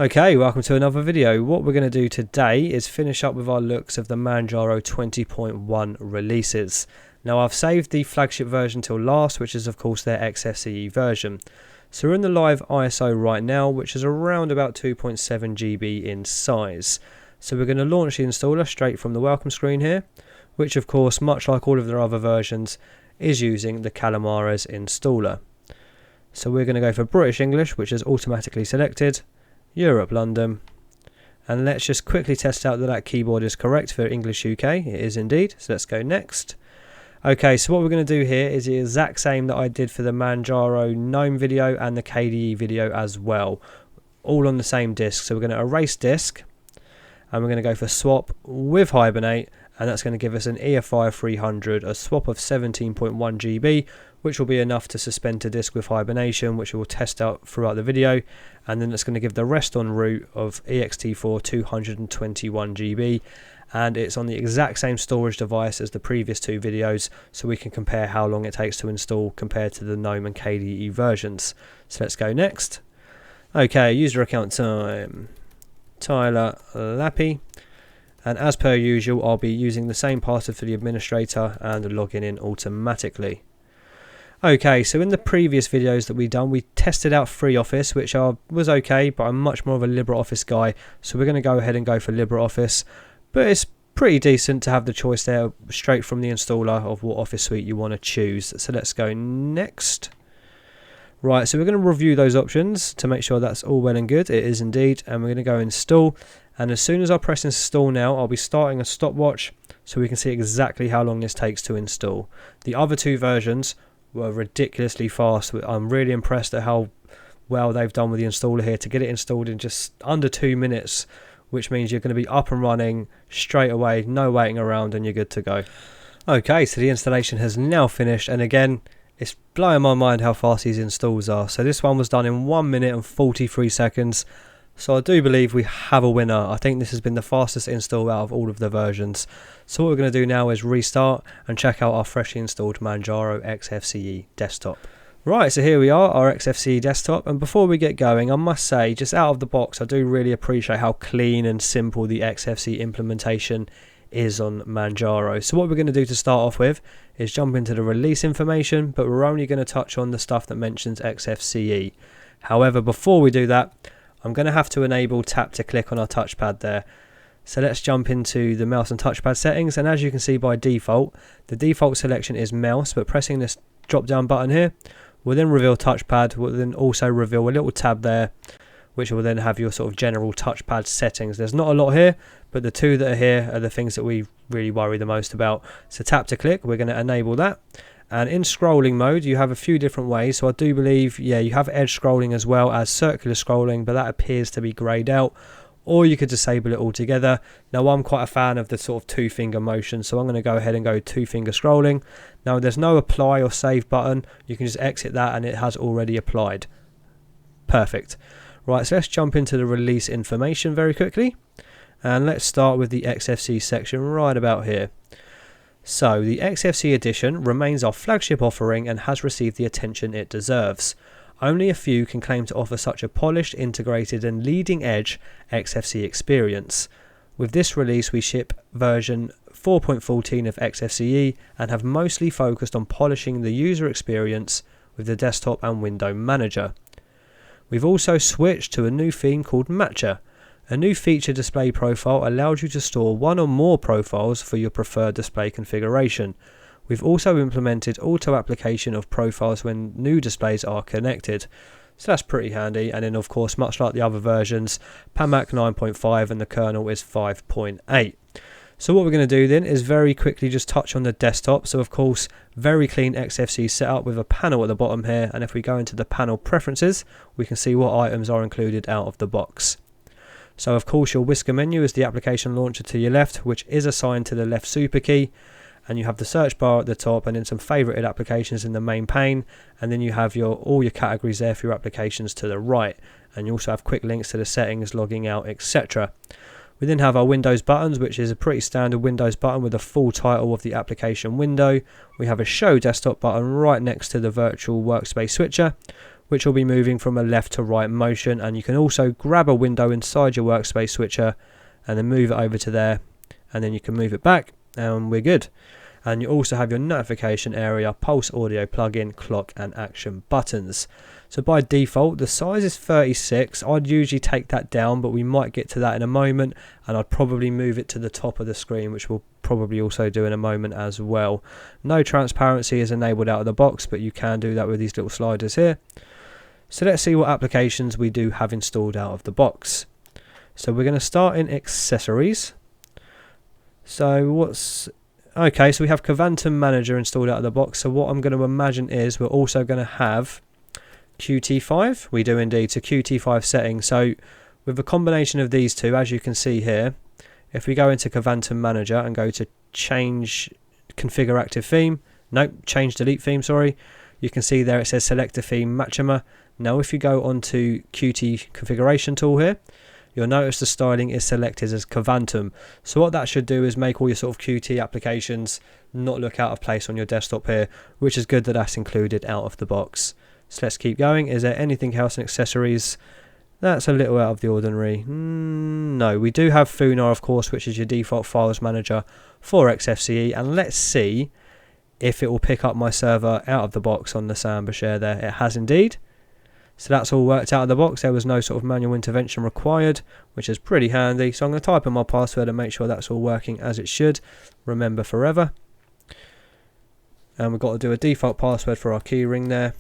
Okay, welcome to another video. What we're going to do today is finish up with our looks of the Manjaro 20.1 releases. Now I've saved the flagship version till last, which is of course their XFCE version. So we're in the live ISO right now, which is around about 2.7 GB in size. So we're going to launch the installer straight from the welcome screen here, which of course, much like all of their other versions, is using the Calamares installer. So we're going to go for British English, which is automatically selected. Europe, London, and let's just quickly test out that that keyboard is correct for English UK. It is indeed, so let's go next. Okay, so what we're going to do here is the exact same that I did for the Manjaro GNOME video and the KDE video as well, all on the same disk. So we're going to erase disk and we're going to go for swap with Hibernate, and that's going to give us an EFI 300, a swap of 17.1 GB, which will be enough to suspend to disk with hibernation, which we'll test out throughout the video. And then it's going to give the rest on root of ext4 221 GB, and it's on the exact same storage device as the previous two videos, so we can compare how long it takes to install compared to the GNOME and KDE versions. So let's go next. Okay, user account time, Tyler Lappy. And as per usual, I'll be using the same password for the administrator and logging in automatically. Okay, so in the previous videos that we've done, we tested out FreeOffice, which was okay, but I'm much more of a LibreOffice guy, so we're going to go ahead and go for LibreOffice. But it's pretty decent to have the choice there straight from the installer of what office suite you want to choose. So let's go next. Right, so we're going to review those options to make sure that's all well and good. It is indeed, and we're going to go install. And as soon as I press install now, I'll be starting a stopwatch so we can see exactly how long this takes to install. The other two versions were ridiculously fast. I'm really impressed at how well they've done with the installer here to get it installed in just under 2 minutes, which means you're going to be up and running straight away, no waiting around, and you're good to go. Okay, so the installation has now finished, and again, it's blowing my mind how fast these installs are. So this one was done in 1 minute and 43 seconds. So I do believe we have a winner. I think this has been the fastest install out of all of the versions. So what we're going to do now is restart and check out our freshly installed Manjaro XFCE desktop. Right, so here we are, our XFCE desktop, and before we get going, I must say, just out of the box, I do really appreciate how clean and simple the XFCE implementation is on Manjaro. So what we're going to do to start off with is jump into the release information, but we're only going to touch on the stuff that mentions XFCE. However, before we do that, I'm going to have to enable tap to click on our touchpad there. So let's jump into the mouse and touchpad settings, and as you can see by default, the default selection is mouse, but pressing this drop down button here will then reveal touchpad, will then also reveal a little tab there, which will then have your sort of general touchpad settings. There's not a lot here, but the two that are here are the things that we really worry the most about. So tap to click, we're going to enable that. And in scrolling mode, you have a few different ways. So I do believe, yeah, you have edge scrolling as well as circular scrolling, but that appears to be grayed out. Or you could disable it altogether. Now, I'm quite a fan of the sort of two-finger motion, so I'm going to go ahead and go two-finger scrolling. Now, there's no apply or save button. You can just exit that, and it has already applied. Perfect. Right, so let's jump into the release information very quickly. And let's start with the XFCE section right about here. So, the XFCE edition remains our flagship offering and has received the attention it deserves. Only a few can claim to offer such a polished, integrated and leading-edge XFCE experience. With this release, we ship version 4.14 of XFCE and have mostly focused on polishing the user experience with the desktop and window manager. We've also switched to a new theme called Matcha. A new feature display profile allows you to store one or more profiles for your preferred display configuration. We've also implemented auto application of profiles when new displays are connected. So that's pretty handy. And then of course, much like the other versions, PAMAC 9.5 and the kernel is 5.8. So what we're going to do then is very quickly just touch on the desktop. So of course, very clean XFCE setup with a panel at the bottom here. And if we go into the panel preferences, we can see what items are included out of the box. So of course your whisker menu is the application launcher to your left, which is assigned to the left super key. And you have the search bar at the top and then some favorited applications in the main pane. And then you have all your categories there for your applications to the right. And you also have quick links to the settings, logging out, etc. We then have our Windows buttons, which is a pretty standard Windows button with a full title of the application window. We have a Show Desktop button right next to the Virtual Workspace switcher. which will be moving from a left to right motion, and you can also grab a window inside your workspace switcher and then move it over to there, and then you can move it back and we're good. And you also have your notification area, pulse audio plugin, clock and action buttons. So by default the size is 36. I'd usually take that down, but we might get to that in a moment, and I'd probably move it to the top of the screen, which we'll probably also do in a moment as well. No transparency is enabled out of the box, but you can do that with these little sliders here. So let's see what applications we do have installed out of the box. So we're going to start in accessories. So okay, so we have Covantum Manager installed out of the box. So what I'm going to imagine is we're also going to have Qt5. We do indeed. So Qt5 settings. So with a combination of these two, as you can see here, if we go into Covantum Manager and go to change configure active theme, nope, change delete theme, sorry, you can see there it says select a theme Machinima. Now if you go onto Qt configuration tool here, you'll notice the styling is selected as Covantum. So what that should do is make all your sort of Qt applications not look out of place on your desktop here, which is good that that's included out of the box. So let's keep going. Is there anything else in accessories? That's a little out of the ordinary. No, we do have Funar, of course, which is your default files manager for XFCE, and let's see if it will pick up my server out of the box on the Samba share there. It has indeed. So that's all worked out of the box. There was no sort of manual intervention required, which is pretty handy. So I'm going to type in my password and make sure that's all working as it should. Remember forever. And we've got to do a default password for our keyring there.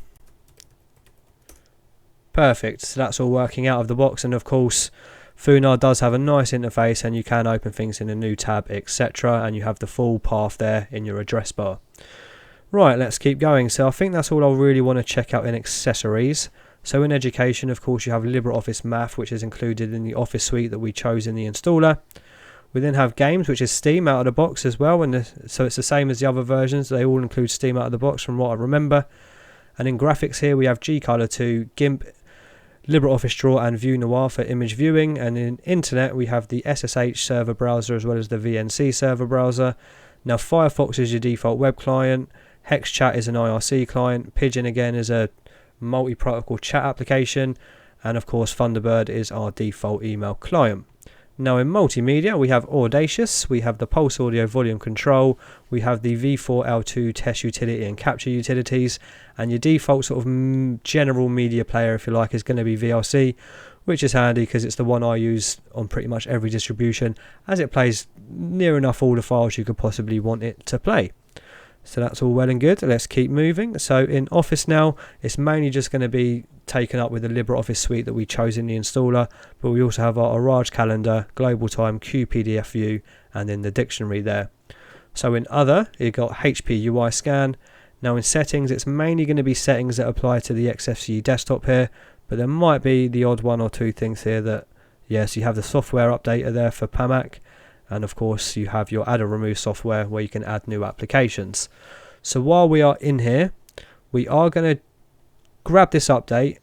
Perfect. So that's all working out of the box. And of course, Funar does have a nice interface, and you can open things in a new tab, etc. And you have the full path there in your address bar. Right, let's keep going. So I think that's all I really want to check out in accessories. So in education, of course, you have LibreOffice Math, which is included in the Office suite that we chose in the installer. We then have games, which is Steam out of the box as well, and so it's the same as the other versions. They all include Steam out of the box from what I remember. And in graphics here, we have Gcolor 2, GIMP, LibreOffice Draw and View Noir for image viewing. And in internet, we have the SSH server browser as well as the VNC server browser. Now Firefox is your default web client. HexChat is an IRC client. Pidgin again is a multi-protocol chat application, and of course Thunderbird is our default email client. Now in multimedia we have Audacious, we have the Pulse Audio volume control, we have the V4L2 test utility and capture utilities, and your default sort of general media player, if you like, is going to be VLC, which is handy because it's the one I use on pretty much every distribution, as it plays near enough all the files you could possibly want it to play. So that's all well and good. Let's keep moving. So in Office now, it's mainly just going to be taken up with the LibreOffice suite that we chose in the installer, but we also have our Arraj calendar, Global Time, QPDF view, and then the dictionary there. So in other, you've got HP UI scan. Now in settings, it's mainly going to be settings that apply to the XFCE desktop here, but there might be the odd one or two things here that, yes, you have the software updater there for PAMAC. And of course you have your add or remove software where you can add new applications. So while we are in here, we are going to grab this update.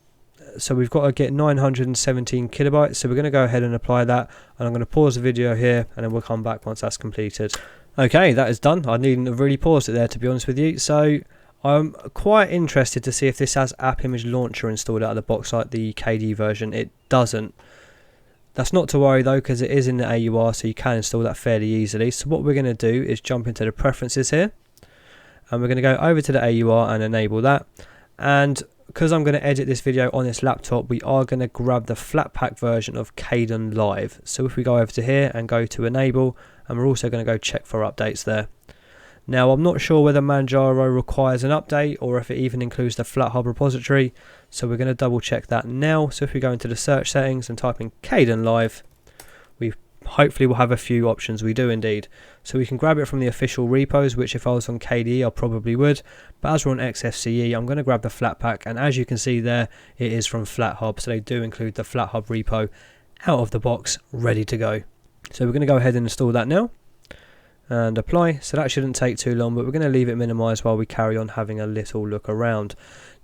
So we've got to get 917 kilobytes. So we're going to go ahead and apply that. And I'm going to pause the video here and then we'll come back once that's completed. Okay, that is done. I needn't have really paused it there, to be honest with you. So I'm quite interested to see if this has App Image Launcher installed out of the box like the KDE version. It doesn't. That's not to worry though, because it is in the AUR, so you can install that fairly easily. So what we're going to do is jump into the preferences here, and we're going to go over to the AUR and enable that. And because I'm going to edit this video on this laptop, we are going to grab the Flatpak version of Kdenlive. So if we go over to here and go to enable, and we're also going to go check for updates there. Now I'm not sure whether Manjaro requires an update or if it even includes the FlatHub repository, so we're going to double check that now. So if we go into the search settings and type in Kdenlive, we hopefully will have a few options. We do indeed. So we can grab it from the official repos, which if I was on KDE I probably would, but as we're on XFCE I'm going to grab the Flatpak, and as you can see there it is from FlatHub, so they do include the FlatHub repo out of the box ready to go. So we're going to go ahead and install that now and apply. So that shouldn't take too long, but we're going to leave it minimized while we carry on having a little look around.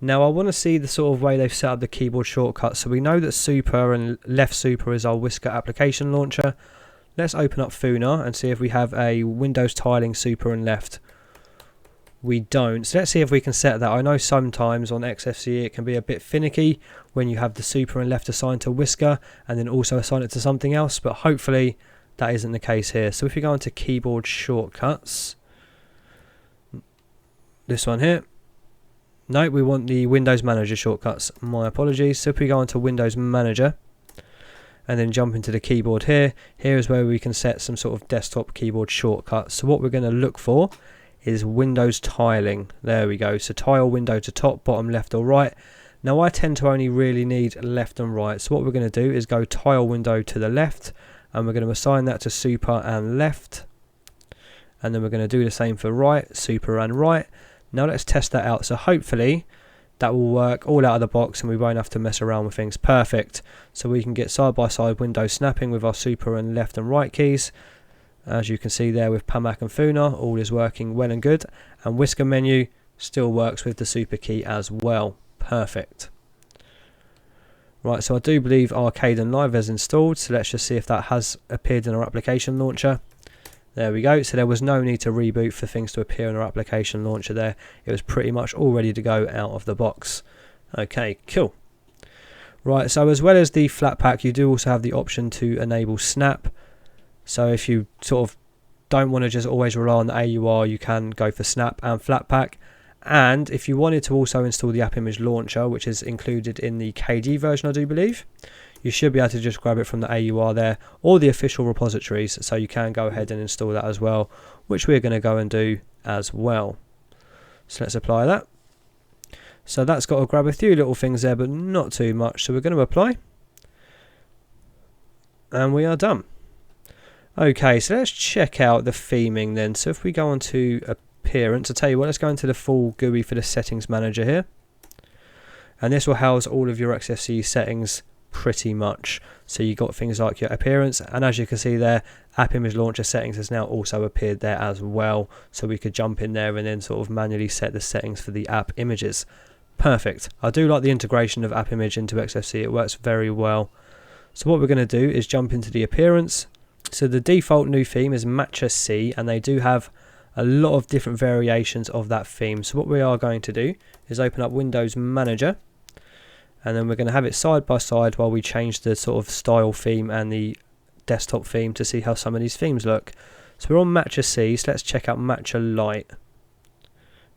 Now I want to see the sort of way they've set up the keyboard shortcuts. So we know that Super and left Super is our Whisker application launcher. Let's open up Funar and see if we have a Windows tiling Super and left. we don't. So let's see if we can set that. I know sometimes on XFCE it can be a bit finicky when you have the super and left assigned to whisker and then also assign it to something else, but hopefully that isn't the case here. So if you go into keyboard shortcuts, this one here, no, we want the Windows Manager shortcuts, my apologies. So if we go into Windows Manager and then jump into the keyboard here, here is where we can set some sort of desktop keyboard shortcuts. So what we're going to look for is Windows tiling. There we go. So tile window to top, bottom, left or right. Now I tend to only really need left and right. So what we're going to do is go tile window to the left, and we're going to assign that to super and left. And then we're going to do the same for right, super and right. Now let's test that out. So hopefully that will work all out of the box and we won't have to mess around with things. Perfect. So we can get side by side window snapping with our super and left and right keys. As you can see there with Pamac and Funa, all is working well and good. And whisker menu still works with the super key as well. Perfect. Right, so I do believe Arcade and Live is installed. So let's just see if that has appeared in our application launcher. There we go. So there was no need to reboot for things to appear in our application launcher there. It was pretty much all ready to go out of the box. Okay, cool. Right, so as well as the Flatpak, you do also have the option to enable Snap. So if you sort of don't want to just always rely on the AUR, you can go for Snap and Flatpak. And if you wanted to also install the App Image Launcher, which is included in the KD version, I do believe, you should be able to just grab it from the AUR there or the official repositories. So you can go ahead and install that as well, which we're going to go and do as well. So let's apply that. So that's got to grab a few little things there, but not too much. So we're going to apply. And we are done. Okay, so let's check out the theming then. So if we go on to Appearance, I'll tell you what, let's go into the full GUI for the Settings Manager here. And this will house all of your XFCE settings pretty much. So you got things like your appearance, and as you can see there, App Image Launcher settings has now also appeared there as well. So we could jump in there and then sort of manually set the settings for the app images. Perfect. I do like the integration of App Image into XFCE. It works very well. So what we're going to do is jump into the appearance. So the default new theme is Matcha C, and they do have a lot of different variations of that theme. So what we are going to do is open up Windows Manager, and then we're going to have it side by side while we change the sort of style theme and the desktop theme to see how some of these themes look. So we're on Matcha C, so let's check out Matcha Light,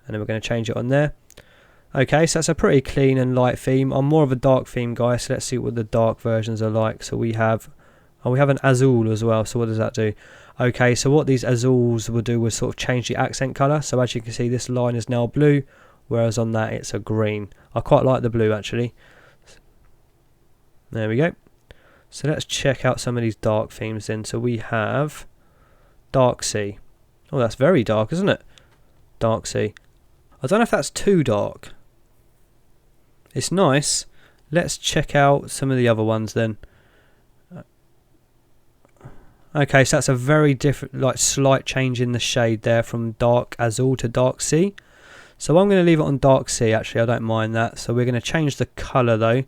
and then we're going to change it on there. Okay, so that's a pretty clean and light theme. I'm more of a dark theme guy, so let's see what the dark versions are like. So we have an Azul as well. So what does that do? Okay, so what these Azuls will do is sort of change the accent colour. So as you can see, this line is now blue, whereas on that it's a green. I quite like the blue actually. There we go. So let's check out some of these dark themes then. So we have Dark Sea. Oh, that's very dark, isn't it? Dark Sea. I don't know if that's too dark. It's nice. Let's check out some of the other ones then. Okay, so that's a very different, like slight change in the shade there from Dark Azul to Dark Sea. So I'm going to leave it on Dark Sea actually, I don't mind that. So we're going to change the colour though.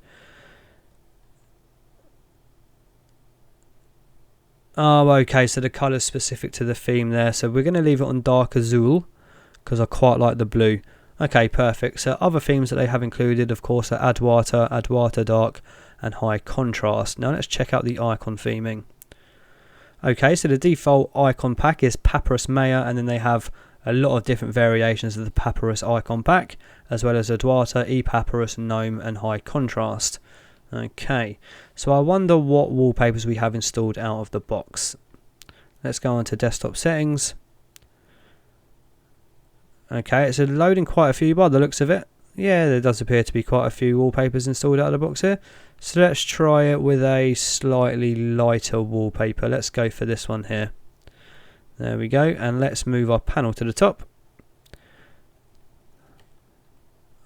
Oh, okay, so the colour's specific to the theme there. So we're going to leave it on Dark Azul because I quite like the blue. Okay, perfect. So other themes that they have included, of course, are Adwater, Adwater Dark, and High Contrast. Now let's check out the icon theming. Okay, so the default icon pack is Papyrus Maya, and then they have a lot of different variations of the Papyrus icon pack, as well as Adwater, ePapyrus, Gnome, and High Contrast. Okay, so I wonder what wallpapers we have installed out of the box. Let's go on to desktop settings. Okay, it's loading quite a few by the looks of it. Yeah, there does appear to be quite a few wallpapers installed out of the box here. So let's try it with a slightly lighter wallpaper. Let's go for this one here. There we go, and let's move our panel to the top.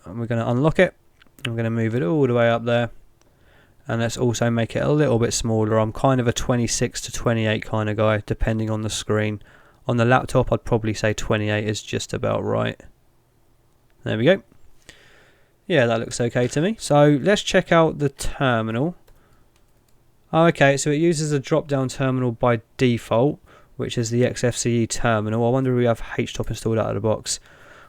And we're going to unlock it. I'm going to move it all the way up there. And let's also make it a little bit smaller. I'm kind of a 26 to 28 kind of guy, depending on the screen. On the laptop, I'd probably say 28 is just about right. There we go. Yeah, that looks okay to me. So let's check out the terminal. Oh, okay, so it uses a drop-down terminal by default, which is the XFCE terminal. I wonder if we have HTOP installed out of the box.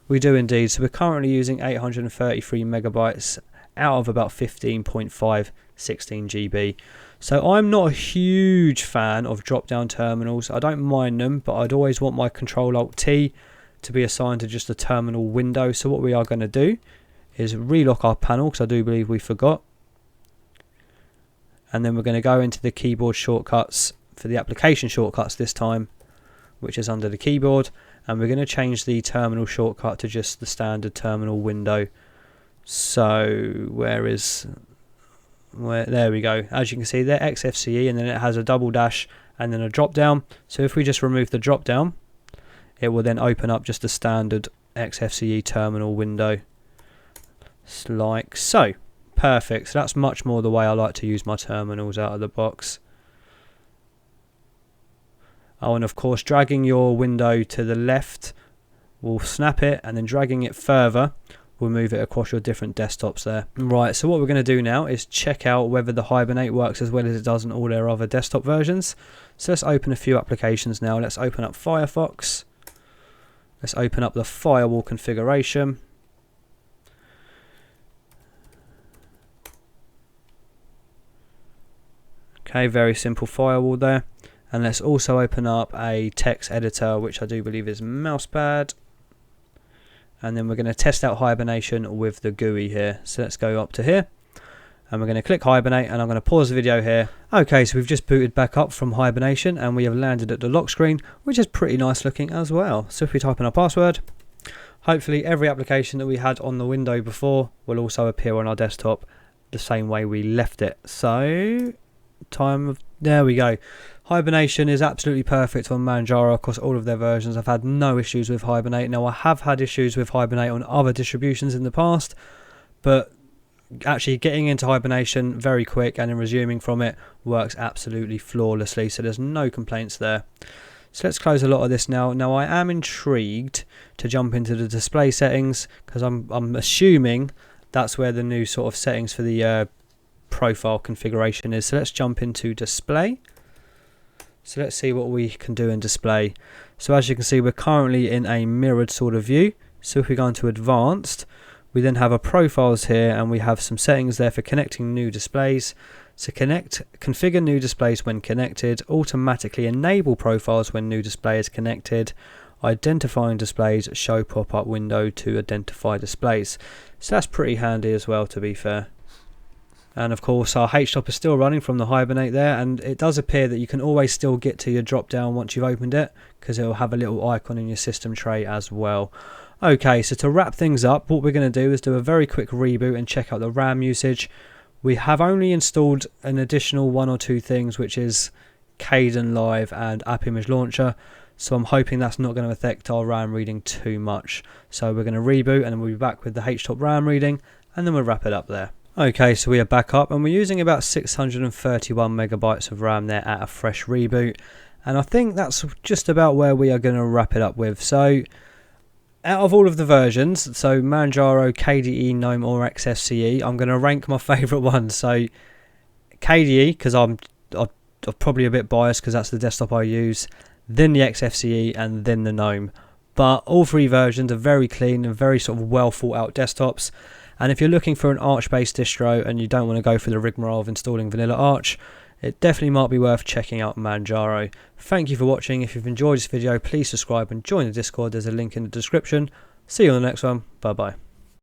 We do indeed. So we're currently using 833 megabytes out of about 15.5 16 GB. So I'm not a huge fan of drop-down terminals. I don't mind them, but I'd always want my Control-Alt-T to be assigned to just a terminal window. So what we are going to do is relock our panel, because I do believe we forgot. And then we're going to go into the keyboard shortcuts for the application shortcuts this time, which is under the keyboard. And we're going to change the terminal shortcut to just the standard terminal window. So there we go. As you can see there, XFCE, and then it has a double dash and then a drop down. So if we just remove the drop down, it will then open up just a standard XFCE terminal window, like so. Perfect. So that's much more the way I like to use my terminals out of the box. Oh, and of course, dragging your window to the left will snap it, and then dragging it further will move it across your different desktops there. Right, so what we're going to do now is check out whether the Hibernate works as well as it does in all their other desktop versions. So let's open a few applications now. Let's open up Firefox. Let's open up the firewall configuration. Okay, very simple firewall there. And let's also open up a text editor, which I do believe is Mousepad. And then we're going to test out Hibernation with the GUI here. So let's go up to here. And we're going to click Hibernate, and I'm going to pause the video here. Okay, so we've just booted back up from Hibernation, and we have landed at the lock screen, which is pretty nice looking as well. So if we type in our password, hopefully every application that we had on the window before will also appear on our desktop the same way we left it. So there we go. Hibernation is absolutely perfect on Manjaro across all of their versions. I've had no issues with Hibernate. Now, I have had issues with Hibernate on other distributions in the past, but actually getting into Hibernation very quick and then resuming from it works absolutely flawlessly, so there's no complaints there. So let's close a lot of this now. Now, I am intrigued to jump into the display settings, because I'm assuming that's where the new sort of settings for the profile configuration is. So let's jump into display. So let's see what we can do in display. So as you can see, we're currently in a mirrored sort of view. So if we go into advanced, we then have our profiles here, and we have some settings there for connecting new displays. So configure new displays when connected, automatically enable profiles when new display is connected, identifying displays, show pop-up window to identify displays. So that's pretty handy as well, to be fair. And of course our HTOP is still running from the Hibernate there, and it does appear that you can always still get to your drop down once you've opened it, because it will have a little icon in your system tray as well. Okay, so to wrap things up, what we're going to do is do a very quick reboot and check out the RAM usage. We have only installed an additional one or two things, which is Kdenlive and App Image Launcher, so I'm hoping that's not going to affect our RAM reading too much. So we're going to reboot, and then we'll be back with the HTOP RAM reading, and then we'll wrap it up there. Okay, so we are back up, and we're using about 631 megabytes of RAM there at a fresh reboot, and I think that's just about where we are going to wrap it up with. So out of all of the versions, so Manjaro, KDE, GNOME or XFCE, I'm going to rank my favourite ones. So KDE, because I'm probably a bit biased because that's the desktop I use, then the XFCE, and then the GNOME. But all three versions are very clean and very sort of well thought out desktops. And if you're looking for an Arch based distro and you don't want to go for the rigmarole of installing vanilla Arch, it definitely might be worth checking out Manjaro. Thank you for watching. If you've enjoyed this video, please subscribe and join the Discord. There's a link in the description. See you on the next one. Bye bye.